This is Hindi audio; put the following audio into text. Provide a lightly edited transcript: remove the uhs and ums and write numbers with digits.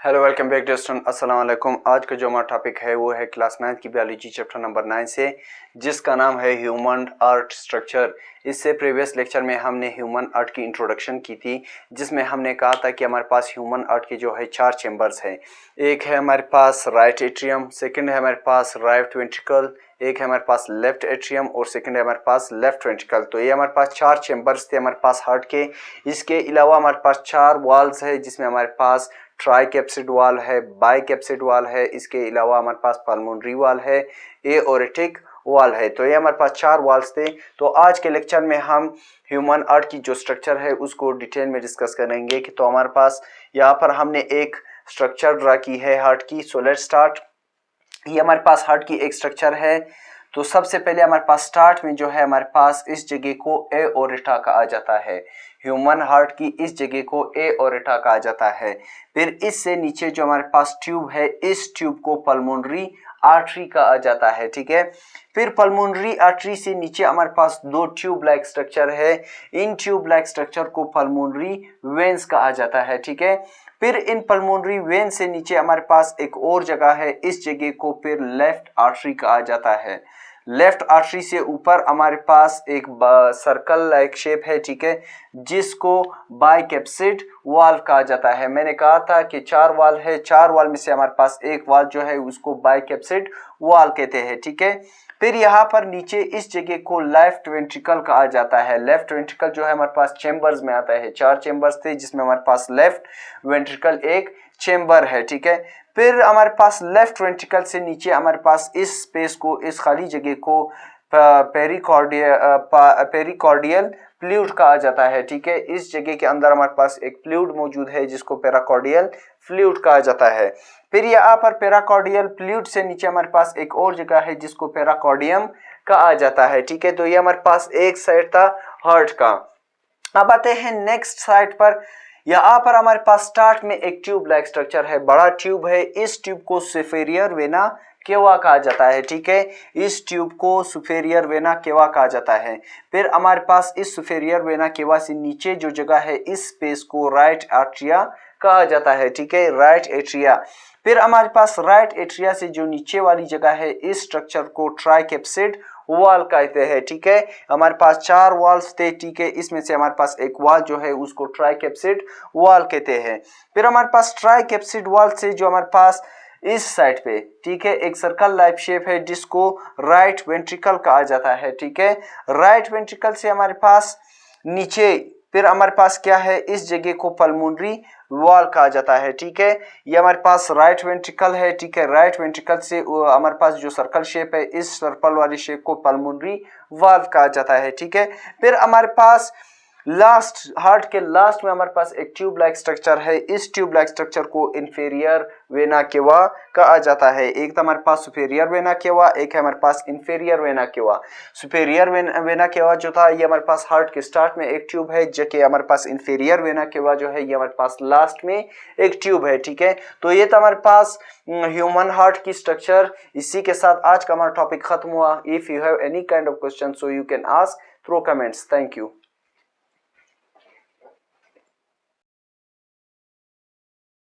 हेलो वेलकम बैक स्टूडेंट, अस्सलाम वालेकुम। आज का जो हमारा टॉपिक है वो है क्लास 9 की बायोलॉजी चैप्टर नंबर 9 से, जिसका नाम है ह्यूमन आर्ट स्ट्रक्चर। इससे प्रीवियस लेक्चर में हमने ह्यूमन आर्ट की इंट्रोडक्शन की थी, जिसमें हमने कहा था कि हमारे पास ह्यूमन आर्ट के जो है 4 चैम्बर्स हैं। एक है हमारे पास राइट एट्रियम, सेकंड है हमारे पास राइट वेंट्रिकल, एक है हमारे पास लेफ्ट एट्रियम और सेकंड है हमारे पास लेफ्ट वेंट्रिकल। तो ये हमारे पास 4 चैम्बर्स थे हमारे पास हार्ट के। इसके अलावा हमारे पास 4 वॉल्स है, जिसमें हमारे पास ट्राई कैप्सिड वाल है, बाई कैप्सिड वाल है, इसके अलावा हमारे पास पल्मोनरी वाल है, एओरेटिक वाल है। तो ये हमारे पास 4 वाल्स थे। तो आज के लेक्चर में हम ह्यूमन आर्ट की जो स्ट्रक्चर है उसको डिटेल में डिस्कस करेंगे। कि तो हमारे पास यहाँ पर हमने एक स्ट्रक्चर ड्रा की है हार्ट की। So let's start. ये हमारे पास हार्ट की एक स्ट्रक्चर है। तो सबसे पहले हमारे पास स्टार्ट में जो है हमारे पास इस जगह को एओरेटा कहा जाता है। ह्यूमन हार्ट की इस जगह को एओरेटा कहा जाता है। फिर इससे नीचे जो हमारे पास ट्यूब है, इस ट्यूब को पल्मोनरी आर्टरी कहा जाता है। ठीक है। फिर पल्मोनरी आर्टरी से नीचे हमारे पास 2 ट्यूब लाइक स्ट्रक्चर है। इन ट्यूब लाइक स्ट्रक्चर को पल्मोनरी वेन्स कहा जाता है। ठीक है। फिर इन पल्मोनरी वेन से नीचे हमारे पास एक और जगह है, इस जगह को फिर लेफ्ट आर्टरी कहा जाता है। लेफ्ट आर्टरी से ऊपर हमारे पास एक सर्कल लाइक शेप है। ठीक है, जिसको बाइकैप्सिड वाल कहा जाता है। मैंने कहा था कि 4 वाल है, 4 वाल में से हमारे पास एक वाल जो है उसको बाइकैप्सिड वाल कहते हैं। ठीक है। फिर यहाँ पर नीचे इस जगह को लेफ्ट वेंट्रिकल कहा जाता है। लेफ्ट वेंट्रिकल जो है हमारे पास चेंबर्स में आता है। 4 चेंबर्स थे, जिसमें हमारे पास लेफ्ट वेंट्रिकल एक चेंबर है। ठीक है। फिर हमारे पास लेफ्ट वेंट्रिकल से नीचे हमारे पास इस स्पेस को, इस खाली जगह को पेरिकॉर्डियल फ्लूइड कहा जाता है। ठीक है। इस जगह के अंदर हमारे पास एक फ्लूइड मौजूद है, जिसको पेरिकॉर्डियल फ्लूइड कहा जाता है। फिर यहाँ पर पेरिकॉर्डियल फ्लूइड से नीचे हमारे पास एक और जगह है, जिसको पेरिकॉर्डियम कहा जाता है। ठीक है। तो ये हमारे पास एक साइड था हार्ट का। अब आते हैं नेक्स्ट साइड पर। यहाँ पर हमारे पास स्टार्ट में एक ट्यूब लाइक स्ट्रक्चर है, बड़ा ट्यूब है। इस ट्यूब को सुपेरियर वेना केवा कहा जाता है। ठीक है। इस ट्यूब को सुपेरियर वेना केवा कहा जाता है। फिर हमारे पास इस सुपेरियर वेना केवा से नीचे जो जगह है, इस स्पेस को राइट आर्ट्रिया कहा जाता है। ठीक है, राइट एट्रिया। फिर हमारे पास राइट एट्रिया से जो नीचे वाली जगह है, इस स्ट्रक्चर को ट्राइकेप्सिड वॉल कहते हैं। ठीक है। हमारे पास 4 वॉल्स थे। ठीक है। इसमें से हमारे पास एक वॉल जो है उसको ट्राइकेप्सिड वॉल कहते हैं। फिर हमारे पास ट्राइकेप्सिड वॉल से जो हमारे पास इस साइड पे, ठीक है, एक सर्कल लाइफ शेप है, जिसको राइट वेंट्रिकल कहा जाता है। ठीक है। राइट वेंट्रिकल से हमारे पास नीचे फिर हमारे पास क्या है, इस जगह को पल्मोनरी वॉल कहा जाता है। ठीक है। ये हमारे पास राइट वेंट्रिकल है। ठीक है। राइट वेंट्रिकल से हमारे पास जो सर्कल शेप है, इस सर्कल वाली शेप को पल्मोनरी वॉल कहा जाता है। ठीक है। फिर हमारे पास लास्ट, हार्ट के लास्ट में हमारे पास एक ट्यूब लाइक स्ट्रक्चर है। इस ट्यूब लाइक स्ट्रक्चर को इंफीरियर वेना केवा कहा जाता है। एक तो हमारे पास सुपेरियर वेना केवा, एक है हमारे पास inferior vena cava. Superior vena cava जो था, ये हमारे पास हार्ट के स्टार्ट में एक ट्यूब है, जो कि हमारे पास इंफीरियर वेना केवा जो है, ये हमारे पास लास्ट में एक ट्यूब है। ठीक है। तो ये था हमारे पास ह्यूमन हार्ट की स्ट्रक्चर। इसी के साथ आज का हमारा टॉपिक खत्म हुआ। If you have any kind of question, so you can ask through comments. Thank you.